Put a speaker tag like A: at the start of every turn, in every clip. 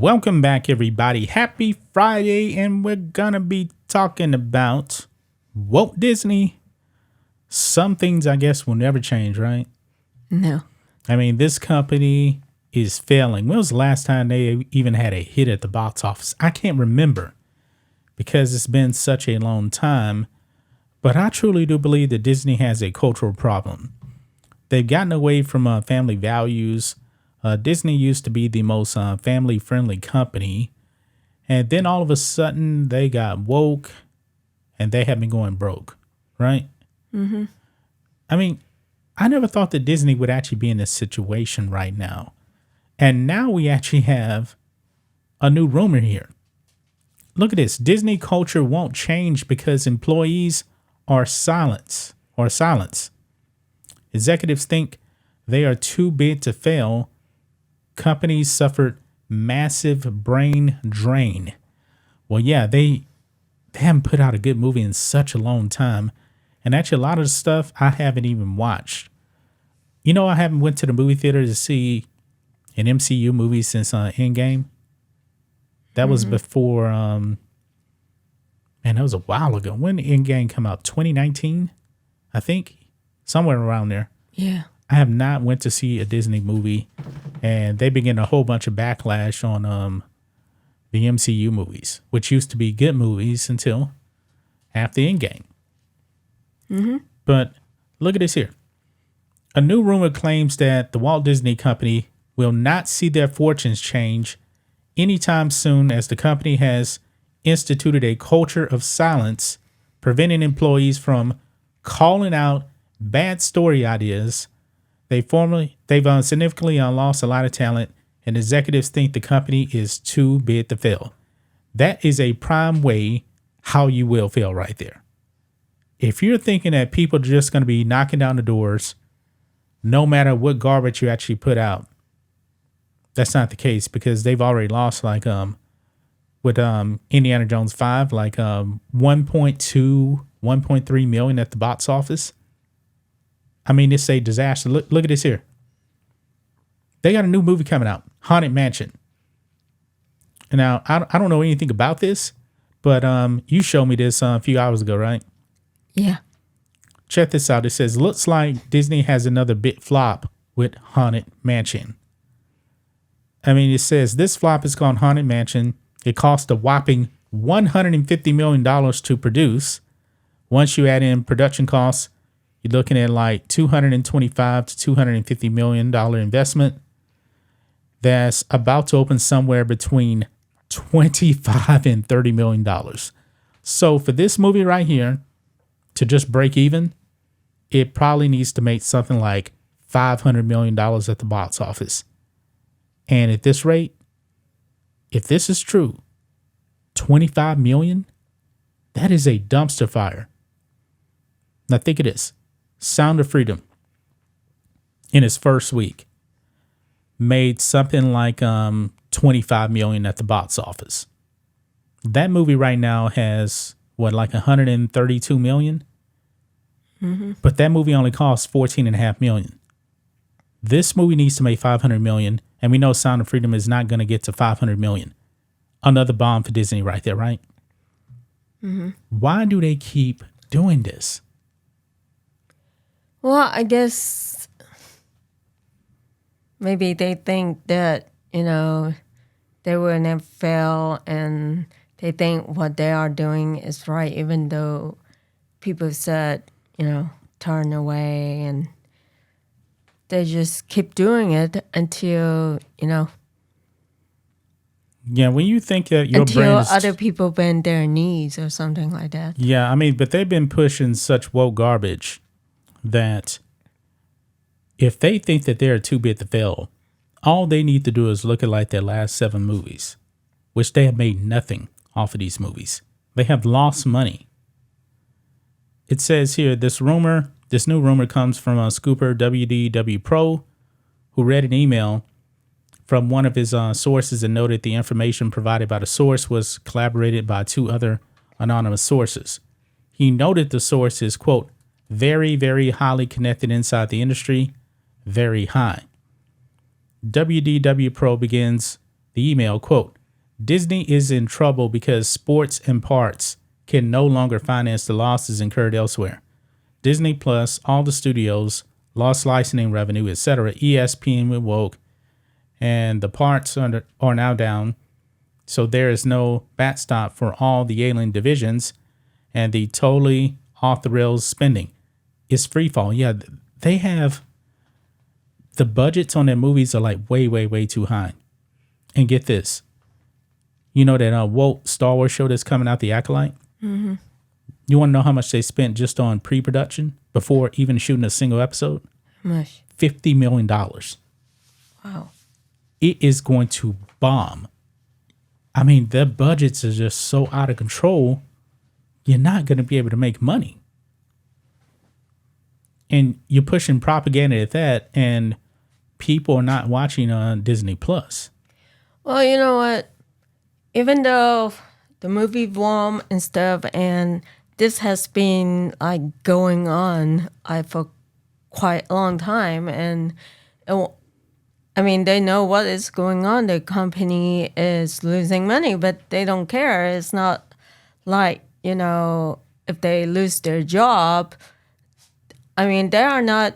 A: Welcome back, everybody. Happy Friday, and we're gonna be talking about Walt Disney. Some things, I guess, will never change, right?
B: No.
A: I mean, this company is failing. When was the last time they even had a hit at the box office? I can't remember because it's been such a long time. But I truly do believe that Disney has a cultural problem. They've gotten away from family values. Disney used to be the most family-friendly company. And then all of a sudden, they got woke and they have been going broke, right?
B: Mm-hmm.
A: I mean, I never thought that Disney would actually be in this situation right now. And now we actually have a new rumor here. Look at this. Disney culture won't change because employees are silence. Executives think they are too big to fail. Companies suffered massive brain drain. Well, yeah, they haven't put out a good movie in such a long time. And actually, a lot of the stuff I haven't even watched. You know, I haven't went to the movie theater to see an MCU movie since Endgame. That was before, man, that was a while ago. When did Endgame come out? 2019, I think, somewhere around there.
B: Yeah.
A: I have not went to see a Disney movie, and they began a whole bunch of backlash on the MCU movies, which used to be good movies until after Endgame.
B: Mm-hmm.
A: But look at this here. A new rumor claims that the Walt Disney Company will not see their fortunes change anytime soon, as the company has instituted a culture of silence, preventing employees from calling out bad story ideas. They've significantly lost a lot of talent, and executives think the company is too big to fail. That is a prime way how you will fail right there. If you're thinking that people are just going to be knocking down the doors, no matter what garbage you actually put out, that's not the case, because they've already lost, like with Indiana Jones 5, like 1.3 million at the box office. I mean, it's a disaster. Look at this here. They got a new movie coming out, Haunted Mansion. And now, I don't know anything about this, but you showed me this a few hours ago, right?
B: Yeah.
A: Check this out. It says, looks like Disney has another big flop with Haunted Mansion. I mean, it says this flop is called Haunted Mansion. It cost a whopping $150 million to produce. Once you add in production costs, you're looking at like $225 to $250 million investment. That's about to open somewhere between $25 and $30 million. So for this movie right here to just break even, it probably needs to make something like $500 million at the box office. And at this rate, if this is true, 25 million, that is a dumpster fire. Now think of this. Sound of Freedom, in its first week, made something like 25 million at the box office. That movie right now has like 132 million?
B: Mm-hmm.
A: But that movie only cost 14.5 million. This movie needs to make 500 million, and we know Sound of Freedom is not going to get to 500 million. Another bomb for Disney right there, right?
B: Mm-hmm.
A: Why do they keep doing this?
B: Well, I guess maybe they think that, they will never fail, and they think what they are doing is right, even though people said, turn away, and they just keep doing it until,
A: Yeah, when you think that your
B: until
A: brand is...
B: other people bend their knees or something like that.
A: Yeah, I mean, but they've been pushing such woke garbage that if they think that they're too big to fail, all they need to do is look at like their last 7 movies, which they have made nothing off of these movies. They have lost money. It says here, this new rumor comes from a scooper WDW Pro, who read an email from one of his sources and noted the information provided by the source was collaborated by 2 other anonymous sources. He noted the source is, quote, very, very highly connected inside the industry, very high. WDW Pro begins the email, quote, Disney is in trouble because sports and parks can no longer finance the losses incurred elsewhere. Disney Plus, all the studios, lost licensing revenue, etc. ESPN with woke, and the parts are now down. So there is no backstop for all the alien divisions, and the totally off the rails spending is free fall. Yeah, they have the budgets on their movies are like way, way, way too high. And get this, you know that woke Star Wars show that's coming out, The Acolyte?
B: Mm-hmm.
A: You want to know how much they spent just on pre-production before even shooting a single episode?
B: How much?
A: $50 million.
B: Wow.
A: It is going to bomb. I mean, their budgets are just so out of control, you're not going to be able to make money. And you're pushing propaganda at that, and people are not watching on Disney Plus.
B: Well, you know what? Even though the movie boom and stuff, and this has been like going on for quite a long time, and I mean, they know what is going on. The company is losing money, but they don't care. It's not like, if they lose their job, I mean, they are not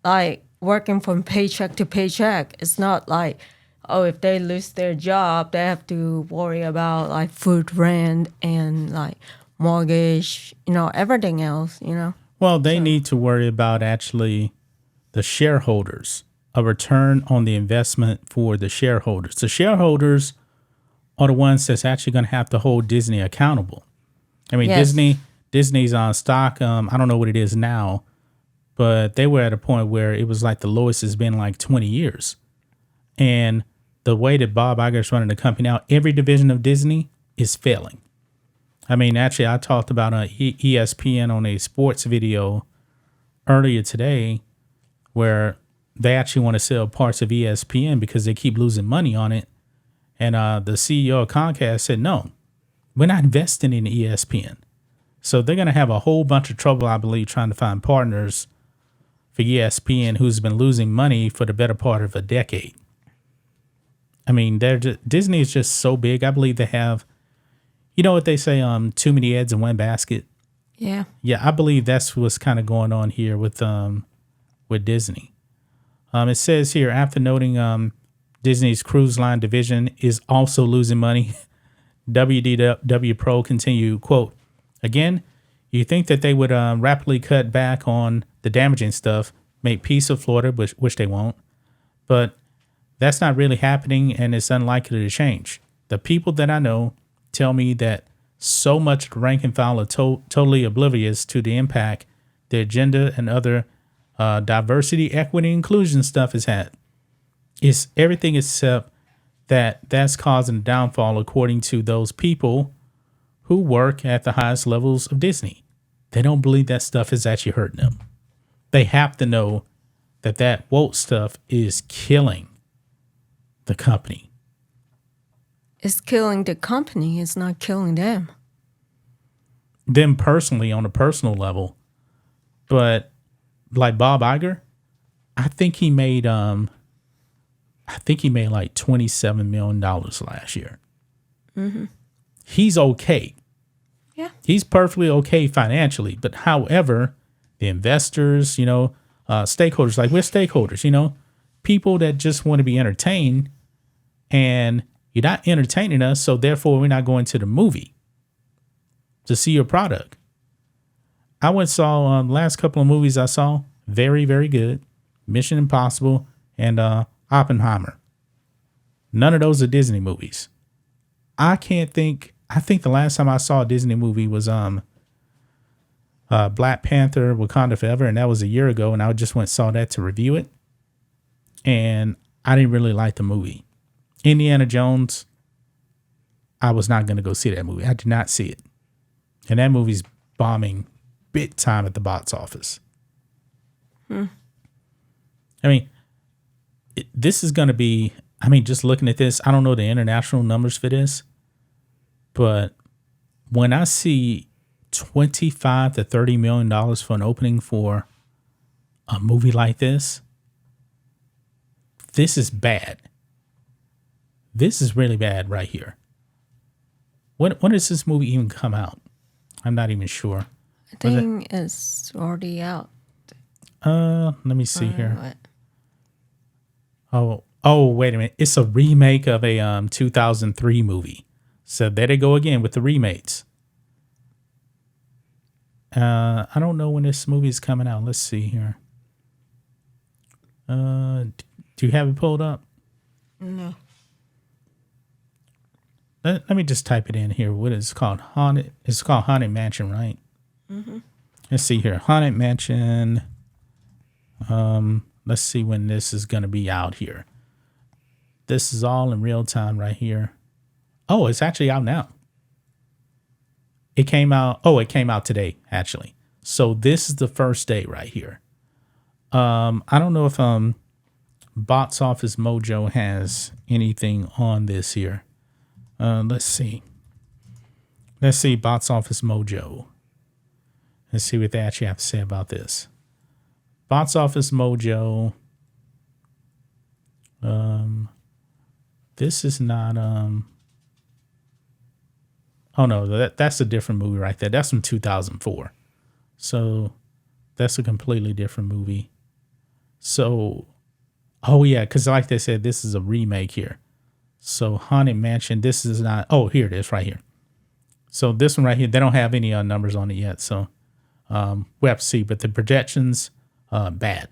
B: like working from paycheck to paycheck. It's not like, oh, if they lose their job, they have to worry about like food rent and like mortgage, everything else,
A: Well, they need to worry about actually the shareholders, a return on the investment for the shareholders. The shareholders are the ones that's actually going to have to hold Disney accountable. I mean,
B: Yes.
A: Disney's on stock. I don't know what it is now, but they were at a point where it was like the lowest it's been like 20 years. And the way that Bob Iger is running the company now, every division of Disney is failing. I mean, actually, I talked about ESPN on a sports video earlier today where they actually want to sell parts of ESPN because they keep losing money on it. And the CEO of Comcast said, no, we're not investing in ESPN. So they're going to have a whole bunch of trouble, I believe, trying to find partners for ESPN who's been losing money for the better part of a decade. I mean, Disney is just so big. I believe they have, you know what they say, too many eggs in one basket.
B: Yeah.
A: Yeah, I believe that's what's kind of going on here with Disney. It says here, after noting Disney's cruise line division is also losing money, WDW Pro continued, quote, again, you think that they would rapidly cut back on the damaging stuff, make peace of Florida, which they won't. But that's not really happening, and it's unlikely to change. The people that I know tell me that so much of the rank and file are totally oblivious to the impact the agenda and other diversity, equity, inclusion stuff has had. It's everything except that's causing a downfall, according to those people who work at the highest levels of Disney. They don't believe that stuff is actually hurting them. They have to know that woke stuff is killing the company.
B: It's killing the company. It's not killing them.
A: Them personally, on a personal level. But like Bob Iger, I think he made like $27 million last year.
B: Mm-hmm.
A: He's okay.
B: Yeah.
A: He's perfectly okay financially. But however, the investors, stakeholders, like we're stakeholders, people that just want to be entertained, and you're not entertaining us, so therefore we're not going to the movie to see your product. I went and saw last couple of movies I saw, very, very good. Mission Impossible and Oppenheimer. None of those are Disney movies. I think the last time I saw a Disney movie was Black Panther, Wakanda Forever, and that was a year ago, and I just went and saw that to review it. And I didn't really like the movie. Indiana Jones, I was not going to go see that movie. I did not see it. And that movie's bombing big time at the box office. I mean, this is going to be, just looking at this, I don't know the international numbers for this, but when I see $25 to $30 million for an opening for a movie like this is bad. This is really bad right here. When does this movie even come out? I'm not even sure.
B: I think it's already out.
A: Let me see here.
B: What?
A: Oh, wait a minute. It's a remake of a 2003 movie. So there they go again with the remakes. I don't know when this movie is coming out. Let's see here. Do you have it pulled up?
B: No.
A: Let me just type it in here. What is it called? Haunted. It's called Haunted Mansion, right? Mm-hmm. Let's see here. Haunted Mansion. Let's see when this is going to be out here. This is all in real time right here. Oh, it's actually out now. It came out. Oh, it came out today, actually. So this is the first day right here. I don't know if Box Office Mojo has anything on this here. Let's see. Let's see Box Office Mojo. Let's see what they actually have to say about this. Box Office Mojo. This is not. Oh no, that's a different movie right there. That's from 2004. So that's a completely different movie. So, oh yeah, because like they said, this is a remake here. So Haunted Mansion, this is not. Oh, here it is right here. So this one right here, they don't have any numbers on it yet. So we have to see. But the projections, bad.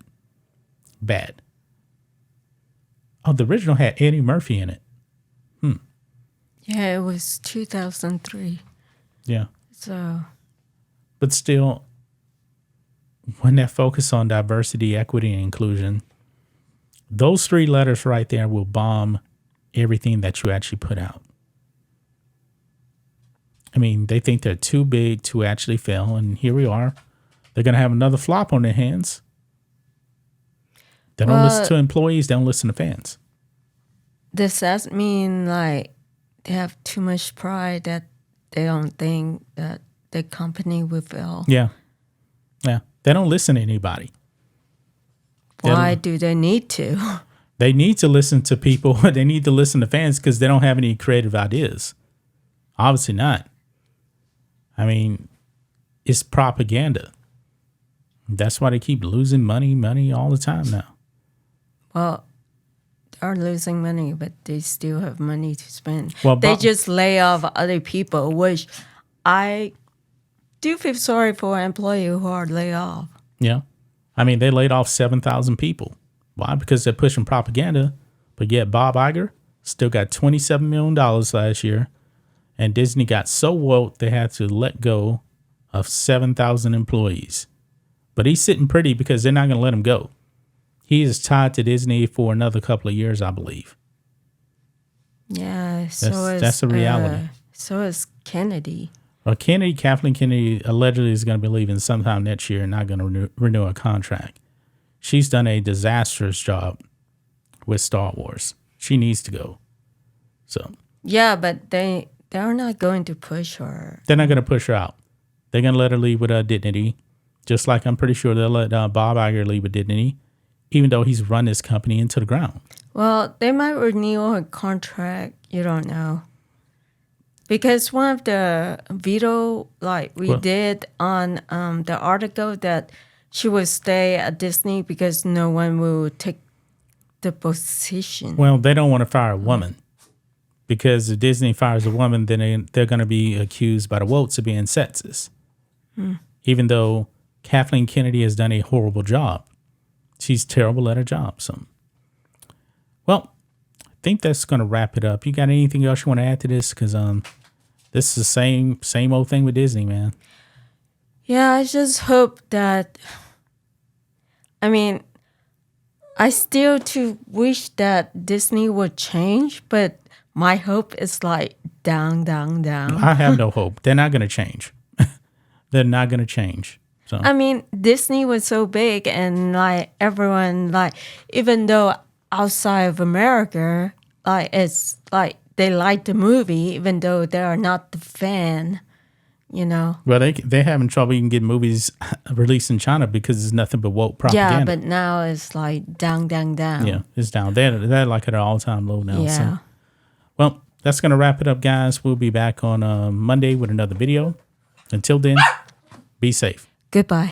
A: Oh, the original had Eddie Murphy in it.
B: Yeah, it was 2003.
A: Yeah.
B: So.
A: But still, when they focus on diversity, equity, and inclusion, those three letters right there will bomb everything that you actually put out. I mean, they think they're too big to actually fail, and here we are. They're going to have another flop on their hands. They don't listen to employees. They don't listen to fans.
B: Does that mean like they have too much pride that they don't think that the company will fail?
A: Yeah. They don't listen to anybody.
B: Why do they need to?
A: They need to listen to people. They need to listen to fans because they don't have any creative ideas. Obviously not. I mean, it's propaganda. That's why they keep losing money all the time now.
B: Well, they're losing money, but they still have money to spend.
A: Well,
B: they just lay off other people, which I do feel sorry for employees who are laid off.
A: Yeah. I mean, they laid off 7,000 people. Why? Because they're pushing propaganda. But yet Bob Iger still got $27 million last year. And Disney got so woke they had to let go of 7,000 employees. But he's sitting pretty because they're not going to let him go. He is tied to Disney for another couple of years, I believe.
B: Yeah,
A: that's a reality.
B: So is Kennedy.
A: Well, Kathleen Kennedy allegedly is going to be leaving sometime next year and not going to renew a contract. She's done a disastrous job with Star Wars. She needs to go. So
B: yeah, but they're not going to push her.
A: They're not going to push her out. They're going to let her leave with dignity, just like I'm pretty sure they'll let Bob Iger leave with dignity, even though he's run this company into the ground.
B: Well, they might renew her contract. You don't know. Because one of the veto, did on the article that she would stay at Disney because no one will take the position.
A: Well, they don't want to fire a woman because if Disney fires a woman, then they're going to be accused by the Wolts of being sexist. Even though Kathleen Kennedy has done a horrible job. She's terrible at her job. So, well, I think that's going to wrap it up. You got anything else you want to add to this? Because this is the same old thing with Disney, man.
B: Yeah, I just hope that. I mean, I still wish that Disney would change, but my hope is like down.
A: I have no hope. They're not going to change. They're not going to change. So
B: I mean, Disney was so big, and like everyone, like even though outside of America, like it's like they like the movie, even though they are not the fan, you know.
A: Well, they're having trouble even getting movies released in China because it's nothing but woke propaganda.
B: Yeah, but now it's like down.
A: Yeah, it's down. They're like at an all-time low now.
B: Yeah.
A: So Well, that's going to wrap it up, guys. We'll be back on Monday with another video. Until then, be safe.
B: Goodbye.